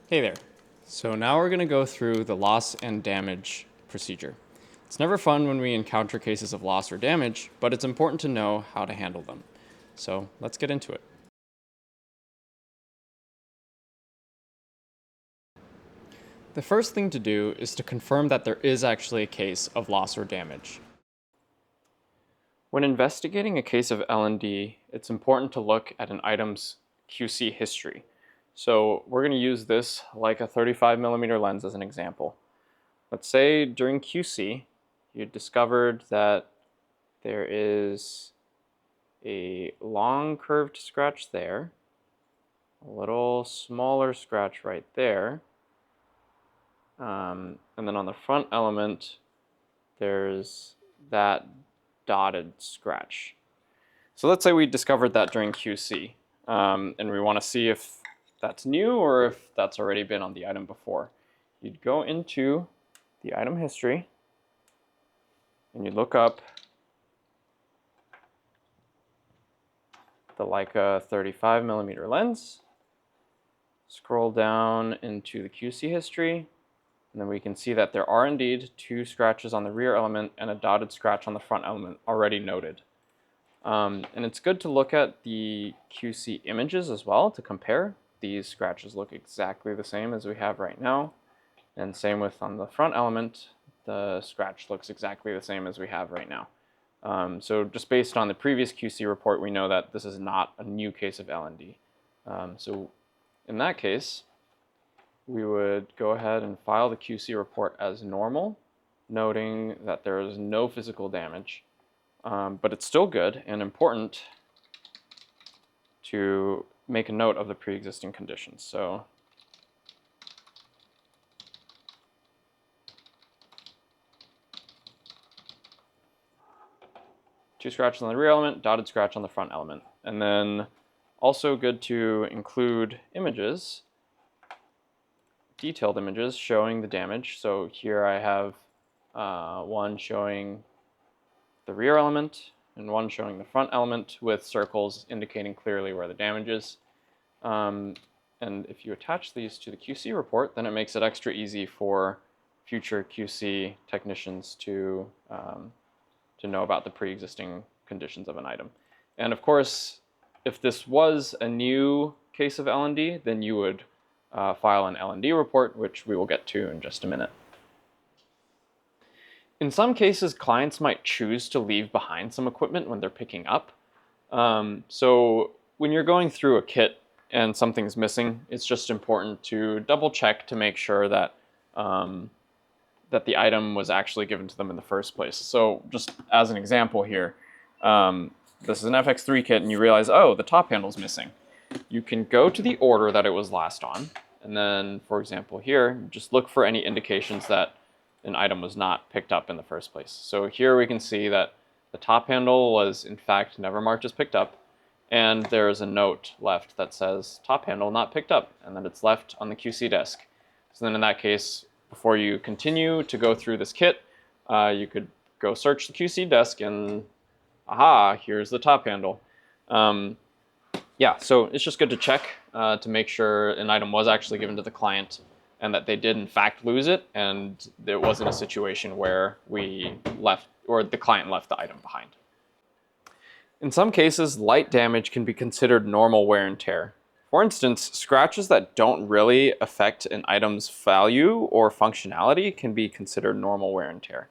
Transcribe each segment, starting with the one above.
Hey there. So now we're going to go through the loss and damage procedure. It's never fun when we encounter cases of loss or damage, but it's important to know how to handle them. So let's get into it. The first thing to do is to confirm that there is actually a case of loss or damage. When investigating a case of L&D, it's important to look at an item's QC history. So we're going to use this like a 35mm lens as an example. Let's say during QC, you discovered that there is a long curved scratch there, a little smaller scratch right there, and then on the front element, there's that dotted scratch. So let's say we discovered that during QC, and we want to see if that's new or if that's already been on the item before. You'd go into the item history, and you look up the Leica 35mm lens, scroll down into the QC history, and then we can see that there are indeed two scratches on the rear element and a dotted scratch on the front element already noted. And it's good to look at the QC images as well to compare. These scratches look exactly the same as we have right now, and same with on the front element, the scratch looks exactly the same as we have right now. So just based on the previous QC report, we know that this is not a new case of L&D. So in that case, we would go ahead and file the QC report as normal, noting that there is no physical damage, but it's still good and important to make a note of the pre-existing conditions. So two scratches on the rear element, dotted scratch on the front element. And then also good to include images, detailed images showing the damage. So here I have one showing the rear element and one showing the front element with circles indicating clearly where the damage is. And if you attach these to the QC report, then it makes it extra easy for future QC technicians to know about the pre-existing conditions of an item. And of course, if this was a new case of L&D, then you would file an L&D report, which we will get to in just a minute. In some cases, clients might choose to leave behind some equipment when they're picking up. So when you're going through a kit and something's missing, it's just important to double check to make sure that that the item was actually given to them in the first place. So just as an example here, this is an FX3 kit and you realize, oh, the top handle's missing. You can go to the order that it was last on, and then, for example here, just look for any indications that an item was not picked up in the first place. So here we can see that the top handle was in fact never marked as picked up, and there's a note left that says top handle not picked up, and then it's left on the QC desk. So then in that case, before you continue to go through this kit, you could go search the QC desk and aha, here's the top handle. Yeah, so it's just good to check to make sure an item was actually given to the client and that they did in fact lose it, and it wasn't a situation where we left or the client left the item behind. In some cases, light damage can be considered normal wear and tear. For instance, scratches that don't really affect an item's value or functionality can be considered normal wear and tear.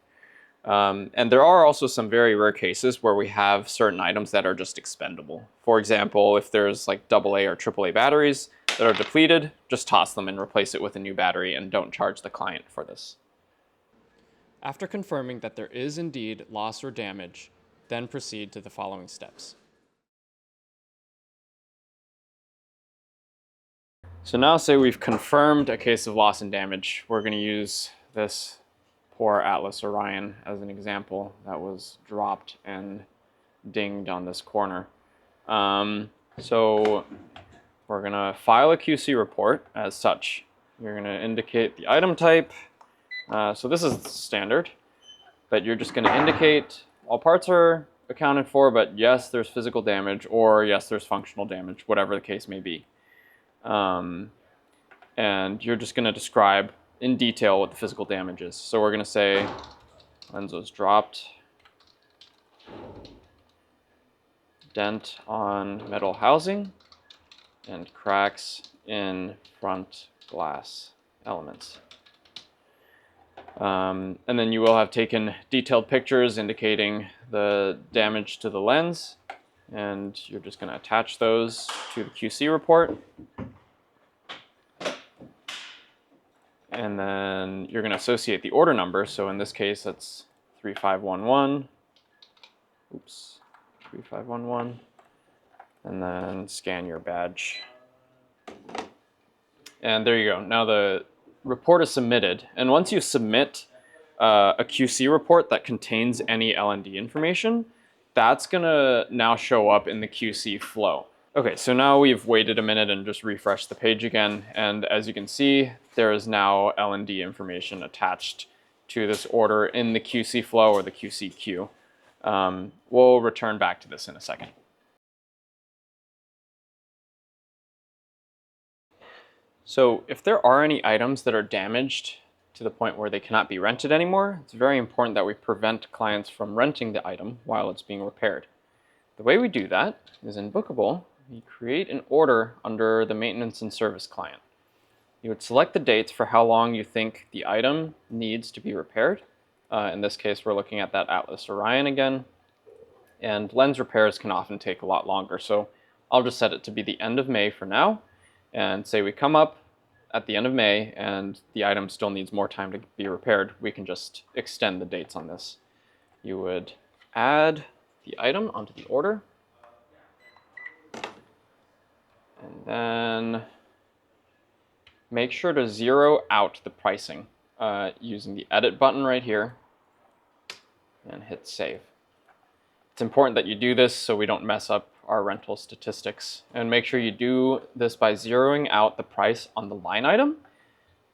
And there are also some very rare cases where we have certain items that are just expendable. For example, if there's like AA or AAA batteries that are depleted, just toss them and replace it with a new battery and don't charge the client for this. After confirming that there is indeed loss or damage, then proceed to the following steps. So now say we've confirmed a case of loss and damage. We're going to use this poor Atlas Orion as an example that was dropped and dinged on this corner. So we're going to file a QC report as such. You're going to indicate the item type. So this is standard, but you're just going to indicate all parts are accounted for, but yes, there's physical damage, or yes, there's functional damage, whatever the case may be. and you're just going to describe in detail what the physical damage is. So we're going to say lens was dropped, dent on metal housing, and cracks in front glass elements. And then you will have taken detailed pictures indicating the damage to the lens, and you're just going to attach those to the QC report. And then you're going to associate the order number. So in this case, that's 3511. Oops, 3511. And then scan your badge. And there you go. Now the report is submitted. And once you submit a QC report that contains any L&D information, that's going to now show up in the QC flow. Okay, so now we've waited a minute and just refreshed the page again. And as you can see, there is now L&D information attached to this order in the QC flow or the QC queue. We'll return back to this in a second. So if there are any items that are damaged to the point where they cannot be rented anymore, it's very important that we prevent clients from renting the item while it's being repaired. The way we do that is in Bookable, we create an order under the maintenance and service client. You would select the dates for how long you think the item needs to be repaired. In this case, we're looking at that Atlas Orion again. And lens repairs can often take a lot longer. So I'll just set it to be the end of May for now. And say we come up at the end of May and the item still needs more time to be repaired, we can just extend the dates on this. You would add the item onto the order. And then make sure to zero out the pricing using the edit button right here and hit save. It's important that you do this so we don't mess up our rental statistics, and make sure you do this by zeroing out the price on the line item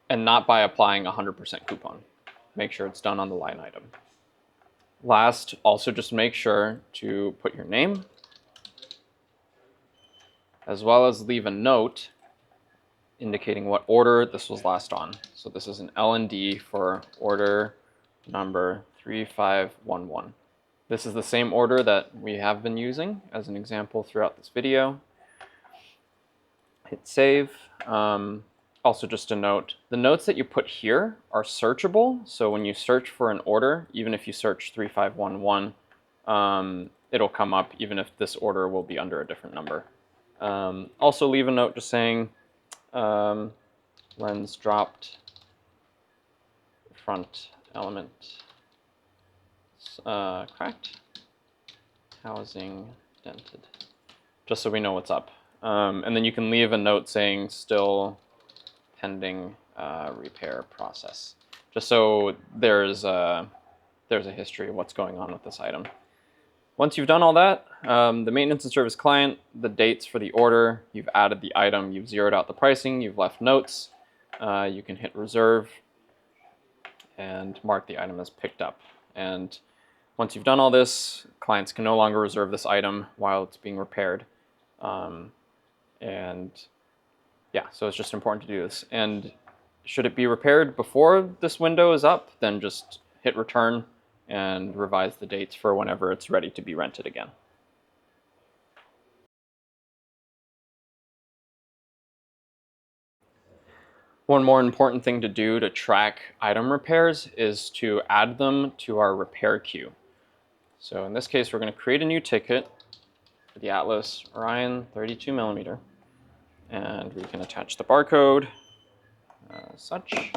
and not by applying 100% coupon. Make sure it's done on the line item. Last, also just make sure to put your name as well as leave a note indicating what order this was last on. So this is an L&D for order number 3511. This is the same order that we have been using as an example throughout this video. Hit save. Also just a note, the notes that you put here are searchable. So when you search for an order, even if you search 3511, it'll come up even if this order will be under a different number. Also leave a note just saying lens dropped, front element cracked, housing dented, just so we know what's up. And then you can leave a note saying still pending repair process, just so there's a history of what's going on with this item. Once you've done all that, the maintenance and service client, the dates for the order, you've added the item, you've zeroed out the pricing, you've left notes, you can hit reserve and mark the item as picked up. And once you've done all this, clients can no longer reserve this item while it's being repaired. And yeah, so it's just important to do this. And should it be repaired before this window is up, then just hit return and revise the dates for whenever it's ready to be rented again. One more important thing to do to track item repairs is to add them to our repair queue. So in this case, we're going to create a new ticket for the Atlas Orion 32mm, and we can attach the barcode as such,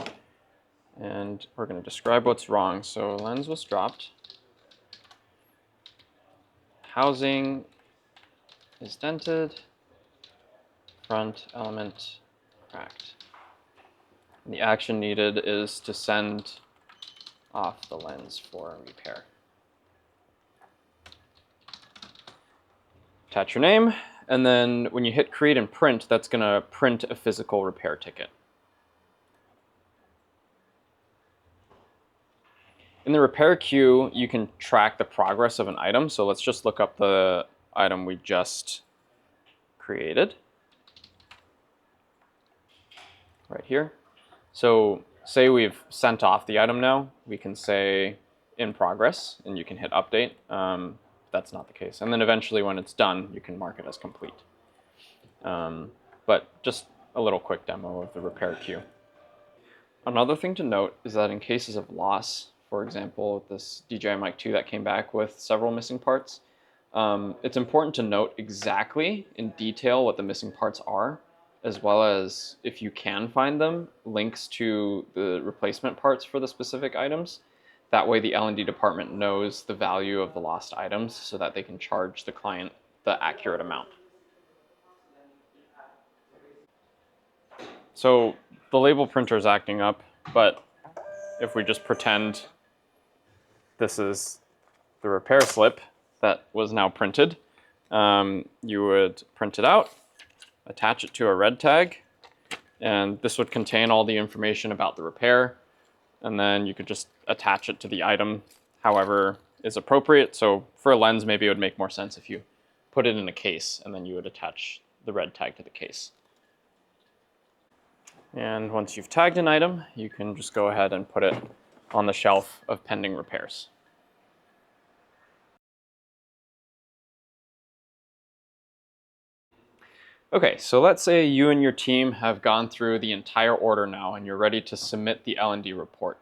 and we're going to describe what's wrong. So lens was dropped, housing is dented, front element cracked. And the action needed is to send off the lens for repair. Attach your name, and then when you hit create and print, that's going to print a physical repair ticket. In the repair queue, you can track the progress of an item. So let's just look up the item we just created. right here. So say we've sent off the item now, we can say in progress, and you can hit update. That's not the case. And then eventually when it's done, you can mark it as complete. But just a little quick demo of the repair queue. Another thing to note is that in cases of loss, for example, this DJI Mic 2 that came back with several missing parts, it's important to note exactly in detail what the missing parts are, as well as, if you can find them, links to the replacement parts for the specific items. That way the L&D department knows the value of the lost items so that they can charge the client the accurate amount. So the label printer is acting up, but if we just pretend this is the repair slip that was now printed, you would print it out, attach it to a red tag, and this would contain all the information about the repair, and then you could just attach it to the item however is appropriate. So for a lens, maybe it would make more sense if you put it in a case and then you would attach the red tag to the case. And once you've tagged an item, you can just go ahead and put it on the shelf of pending repairs. Okay, so let's say you and your team have gone through the entire order now and you're ready to submit the L&D report.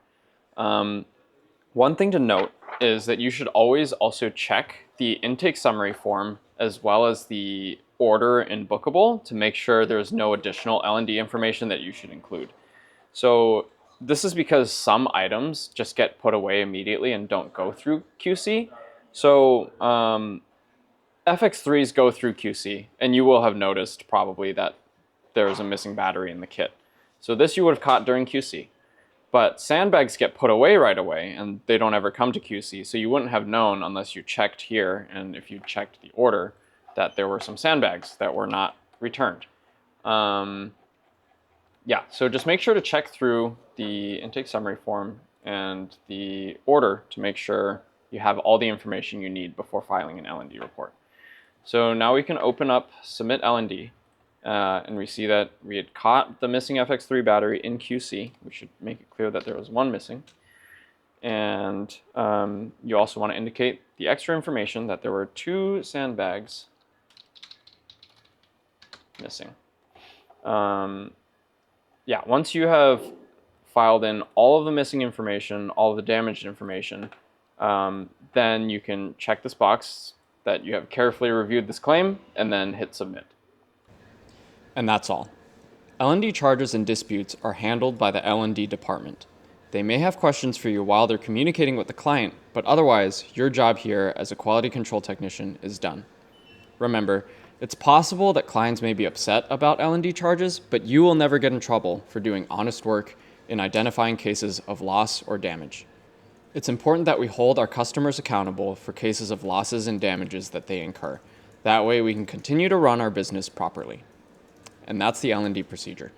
One thing to note is that you should always also check the intake summary form as well as the order in Bookable to make sure there's no additional L&D information that you should include. So this is because some items just get put away immediately and don't go through QC. So FX3s go through QC, and you will have noticed probably that there is a missing battery in the kit. So this you would have caught during QC. But sandbags get put away right away, and they don't ever come to QC, so you wouldn't have known unless you checked here, and if you checked the order, that there were some sandbags that were not returned. Yeah, so just make sure to check through the intake summary form and the order to make sure you have all the information you need before filing an L&D report. So now we can open up Submit L&D, and we see that we had caught the missing FX3 battery in QC. We should make it clear that there was one missing. And you also want to indicate the extra information that there were 2 sandbags missing. Yeah, once you have filed in all of the missing information, all of the damaged information, then you can check this box that you have carefully reviewed this claim and then hit submit. And that's all. L&D charges and disputes are handled by the L&D department. They may have questions for you while they're communicating with the client, but otherwise, your job here as a quality control technician is done. Remember, it's possible that clients may be upset about L&D charges, but you will never get in trouble for doing honest work in identifying cases of loss or damage. It's important that we hold our customers accountable for cases of losses and damages that they incur. That way we can continue to run our business properly. And that's the L&D procedure.